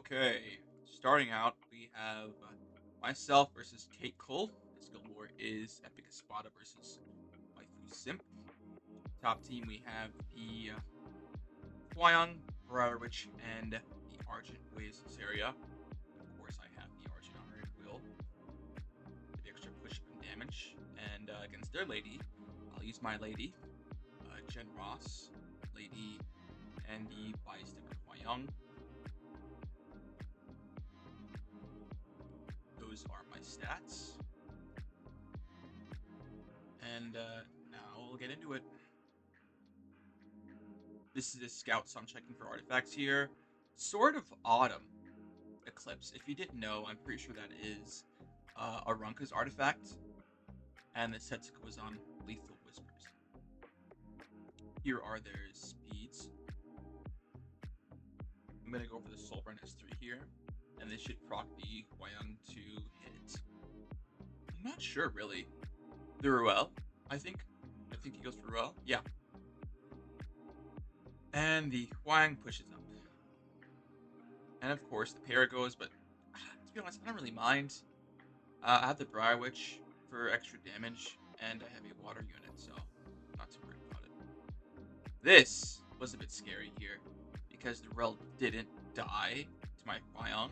Okay, starting out, we have myself versus Kate Cole. This guild war is Epic Espada versus WifuSimp. Top team, we have the Hwyong, Bararowicz, and the Argent Ways Saria. Of course, I have the Argent Honorary Wheel for the extra push and damage. And against their lady, I'll use my lady, Jen Ross, lady, and the Bystander Hwyong. Those are my stats. And now we'll get into it. This is a scout, so I'm checking for artifacts here. Sword of Autumn Eclipse. If you didn't know, I'm pretty sure that is Arunka's artifact. And the Setsuka was on Lethal Whispers. Here are their speeds. I'm going to go for the Soulburn S3 here. And this should proc the Hwyong to hit. I'm not sure, really. The Ruel, I think he goes for Ruel. Yeah. And the Hwyong pushes up. And of course, the Para goes, but to be honest, I don't really mind. I have the Briarwitch for extra damage, and I have a water unit, so I'm not too worried about it. This was a bit scary here, because the Rel didn't die to my Hwyong.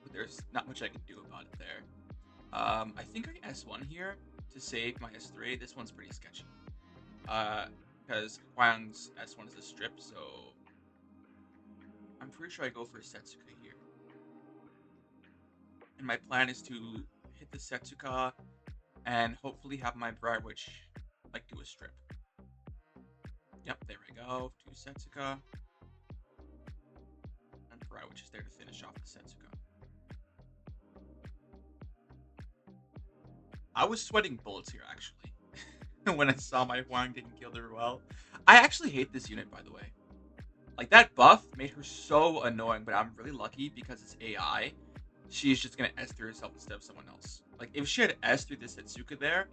But there's not much I can do about it there. I think I S1 here to save my S3. This one's pretty sketchy. Because Hwyong's S1 is a strip, so I'm pretty sure I go for a Setsuka here. And my plan is to hit the Setsuka and hopefully have my Briarwitch like do a strip. Yep, there we go. To Setsuka. And Briarwitch is there to finish off the Setsuka. I was sweating bullets here, actually, when I saw my Hwyong didn't kill the Ruel. I actually hate this unit, by the way. Like, that buff made her so annoying, but I'm really lucky because it's AI. She's just going to S through herself instead of someone else. Like, if she had S through this Setsuka there,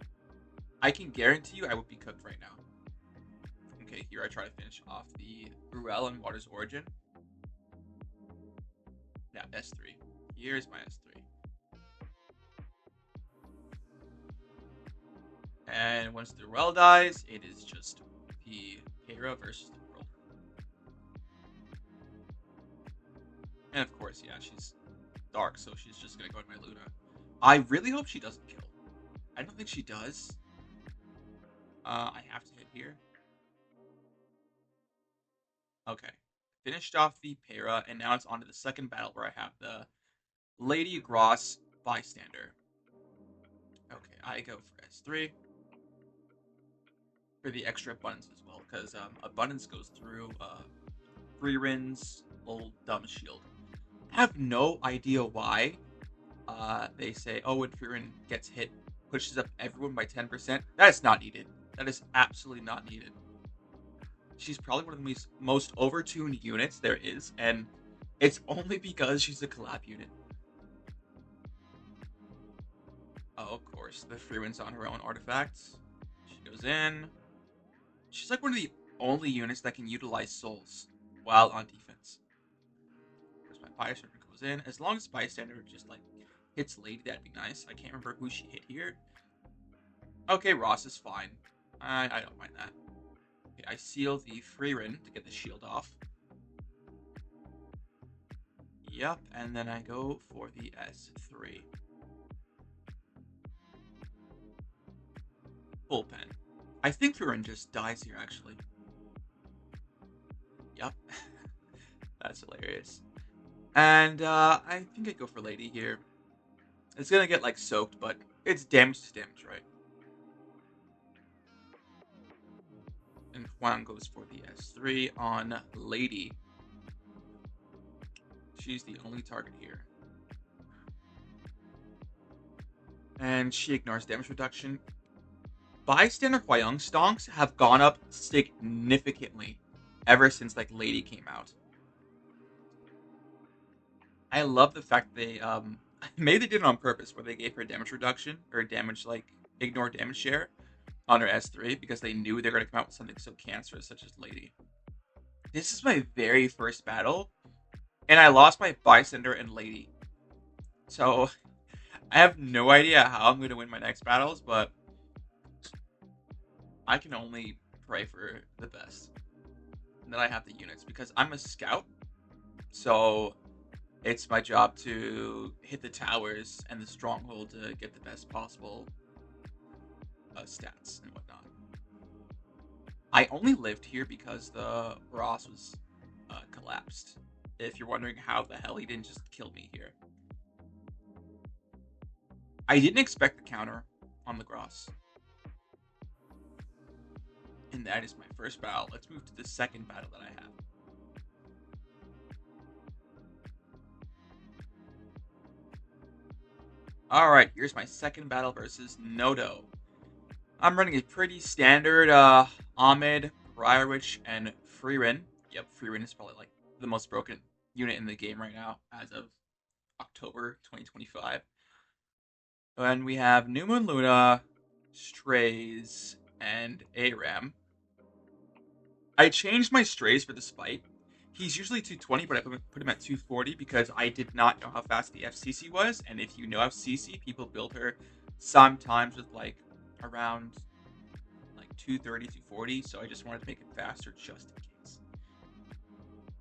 I can guarantee you I would be cooked right now. Okay, here I try to finish off the Ruel and Water's Origin. Yeah, S3. Here's my S3. And once the Ruel dies, it is just the Hera versus the world. And of course, yeah, she's dark, so she's just gonna go to my Luna. I really hope she doesn't kill. I don't think she does. I have to hit here. Okay. Finished off the Para, and now it's on to the second battle where I have the Lady Gross Bystander. Okay, I go for S3. For the extra abundance as well, because abundance goes through Freerin's old dumb shield. I have no idea why they say, oh, when Freerin gets hit, pushes up everyone by 10%. That is not needed. That is absolutely not needed. She's probably one of the most overtuned units there is, and it's only because she's a collab unit. Oh, of course, the Freerin's on her own artifacts. She goes in. She's like one of the only units that can utilize souls while on defense. There's my Bystander goes in. As long as Bystander just like hits Lady, that'd be nice. I can't remember who she hit here. Okay, Ross is fine. I don't mind that. Okay, I seal the Freerin to get the shield off. Yep, and then I go for the S3. Bullpen. I think Freerin just dies here, actually. Yup. That's hilarious. And I think I go for Lady here. It's gonna get, like, soaked, but it's damage to damage, right? And Hwyong goes for the S3 on Lady. She's the only target here. And she ignores damage reduction. Bystander Hwyong stonks have gone up significantly ever since like Lady came out. I love the fact they maybe they did it on purpose where they gave her damage reduction or damage like ignore damage share on her S3 because they knew they were going to come out with something so cancerous such as Lady. This is my very first battle And I lost my Bystander and Lady. So I have no idea how I'm going to win my next battles, but I can only pray for the best. And that I have the units because I'm a scout. So it's my job to hit the towers and the stronghold to get the best possible stats and whatnot. I only lived here because the Ross was collapsed. If you're wondering how the hell he didn't just kill me here. I didn't expect the counter on the Gross. And that is my first battle. Let's move to the second battle that I have. Alright, here's my second battle versus Nodo. I'm running a pretty standard Ahmed, Briarwitch, and Freerin. Yep, Freerin is probably like the most broken unit in the game right now as of October 2025. And we have New Moon Luna, Strays, and Aram. I changed my Strays for the Spite. He's usually 220, but I put him at 240 because I did not know how fast the FCC was. And if you know FCC, people build her sometimes with like around like 230, 240. So I just wanted to make it faster just in case.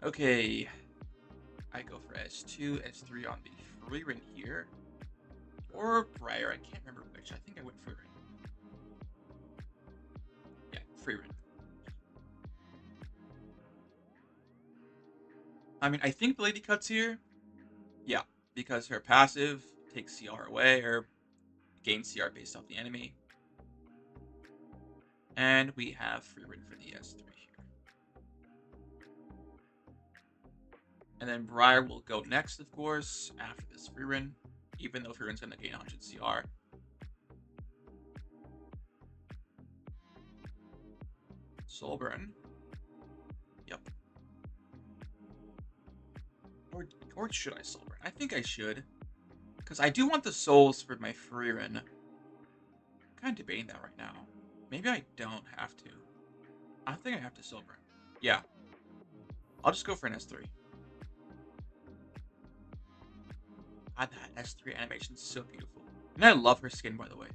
Okay. I go for S2, S3 on the Freerin here. Or Briar, I can't remember which. I think I went Freerin. Yeah, Freerin. I mean, I think the Lady Cuts here. Yeah, because her passive takes CR away, or gains CR based off the enemy. And we have Freerin for the S3 here. And then Briar will go next, of course, after this Freerin, even though Freerin's going to gain 100 CR. Soulburn. Yep. Or should I Soulburn? I think I should. Because I do want the souls for my Freerin. I'm kind of debating that right now. Maybe I don't have to. I think I have to Soulburn. Yeah. I'll just go for an S3. God, that S3 animation is so beautiful. And I love her skin, by the way.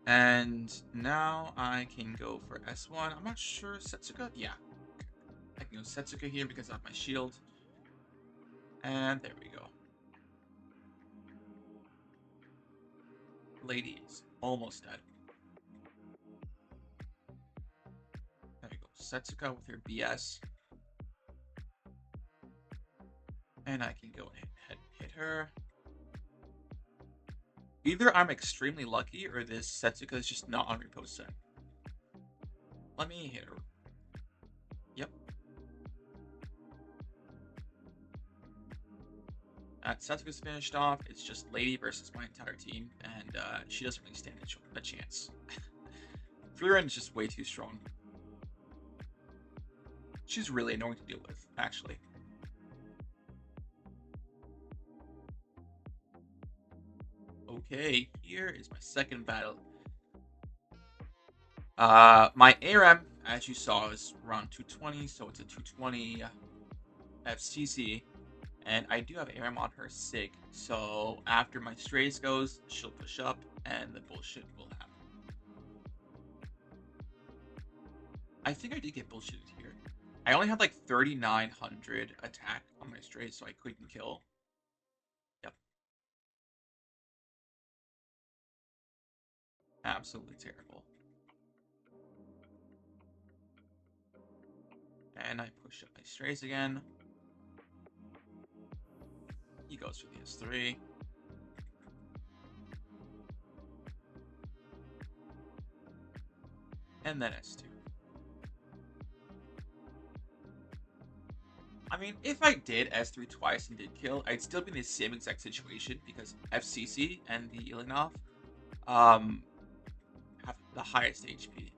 And now I can go for S1. I'm not sure. Setsuka? Yeah. I can go Setsuka here because I have my shield. And there we go. Lady is almost dead. There you go. Setsuka with her BS. And I can go ahead and hit her. Either I'm extremely lucky or this Setsuka is just not on repost set. Let me hit her. Yep. Setsuka's finished off. It's just Lady versus my entire team, and she doesn't really stand a chance. Freerin is just way too strong. She's really annoying to deal with, actually. Okay, here is my second battle. My ARAM, as you saw, is around 220, so it's a 220 FCC. And I do have ARAM on her SIG, so after my Strays goes, she'll push up, and the bullshit will happen. I think I did get bullshitted here. I only had like 3,900 attack on my Strays, so I couldn't kill. Yep. Absolutely terrible. And I push up my Strays again. He goes for the S3. And then S2. I mean, if I did S3 twice and did kill, I'd still be in the same exact situation because FCC and the Ilinov have the highest HP.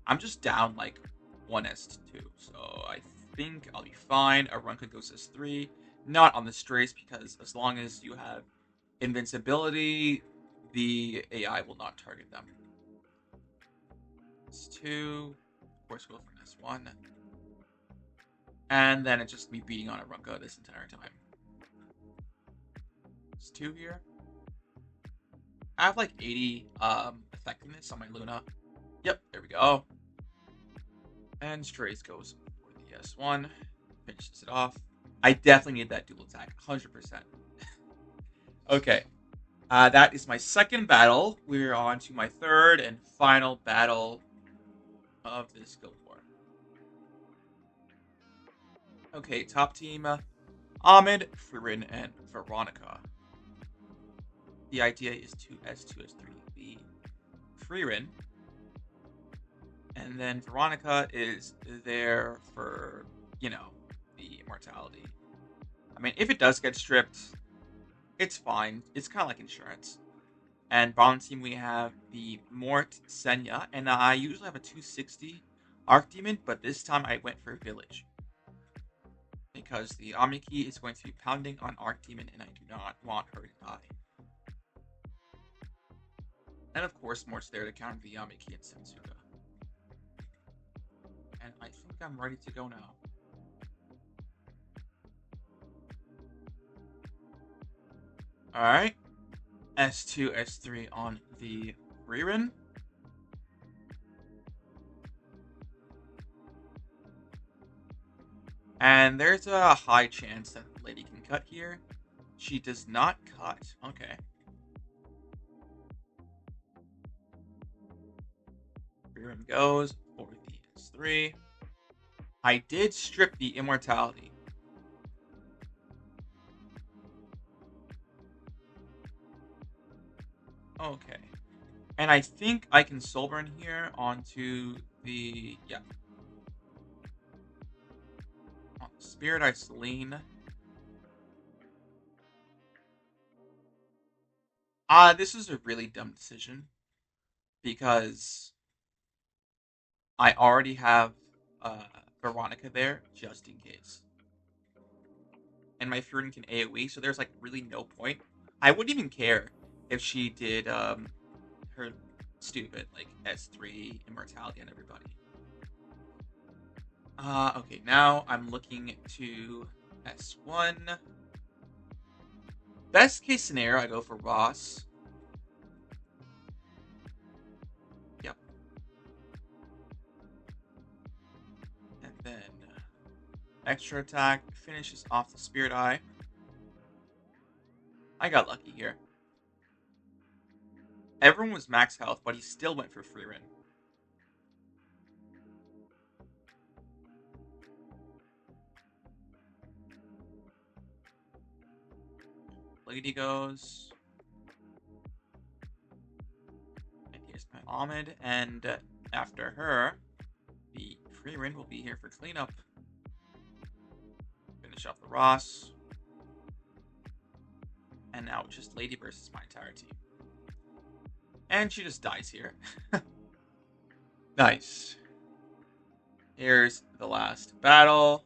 I'm just down like 1 S2, so I think I'll be fine. A run could go S3, not on the Strays because as long as you have invincibility, the AI will not target them. S2, of course, go for an S1. And then it's just me beating on a Runka this entire time. It's 2 here. I have like 80 effectiveness on my Luna. Yep, there we go. And Strays goes for the S1. Finishes it off. I definitely need that dual attack, 100%. Okay. That is my second battle. We're on to my third and final battle of this Guild War. Okay, top team, Ahmed, Firin, and Veronica. The idea is to S2, S3 the Firin, and then Veronica is there for, you know, the immortality. I mean, if it does get stripped, it's fine. It's kind of like insurance. And bottom team, we have the Mort Senya, and I usually have a 260 Archdemon, but this time I went for Village. Because the Omniki is going to be pounding on Archdemon, and I do not want her to die. And of course, Mort's there to counter the Omniki and Sensuka. And I think I'm ready to go now. Alright. S2, S3 on the Ririn. And there's a high chance that the lady can cut here. She does not cut. Okay. Ririn goes for the S3. I did strip the immortality. Okay. And I think I can soul burn here onto the... yeah. On Spirit Eye Celine. This is a really dumb decision. Because I already have Veronica there, just in case. And my Furin can AoE, so there's like really no point. I wouldn't even care if she did her stupid like S3 immortality on everybody. Okay, now I'm looking to S1. Best case scenario, I go for Ross. Yep. And then extra attack finishes off the Spirit Eye. I got lucky here. Everyone was max health, but he still went for Freerin. Lady goes. And here's my Ahmed. And after her, the Freerin will be here for cleanup. Finish off the Ross. And now it's just Lady versus my entire team. And she just dies here. Nice. Here's the last battle.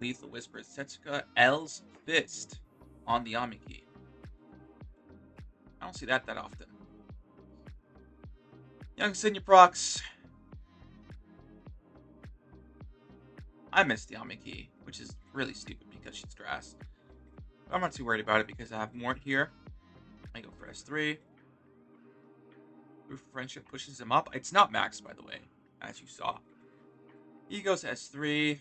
Lethal Whisper Setsuka, L's Fist on the Amiki. I don't see that often. Young Senior Procs. I missed the Amiki, which is really stupid because she's Drass. But I'm not too worried about it because I have Mort here. I go for S3. Proof of Friendship pushes him up. It's not max, by the way, as you saw. He goes S3.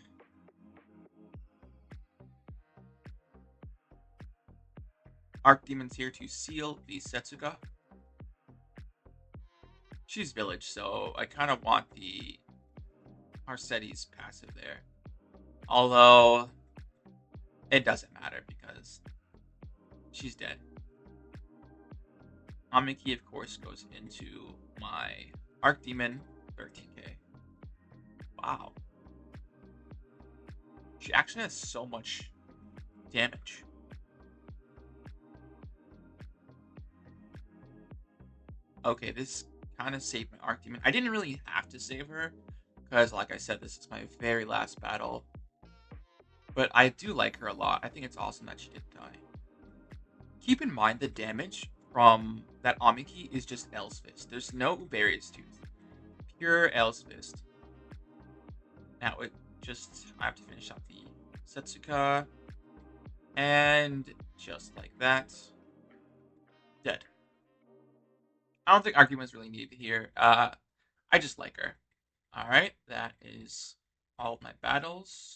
Archdemon's here to seal the Setsuka. She's Village, so I kind of want the Arceti's passive there. Although, it doesn't matter because she's dead. Amiki, of course, goes into my Archdemon, 13k. Wow. She actually has so much damage. Okay, this kind of saved my Archdemon. I didn't really have to save her, because like I said, this is my very last battle. But I do like her a lot. I think it's awesome that she didn't die. Keep in mind the damage from that Amiki is just L's Fist. There's no Uberia's Tooth. Pure L's Fist. Now, I have to finish out the Setsuka, and just like that, dead. I don't think argument's really needed here. I just like her. All right, that is all of my battles.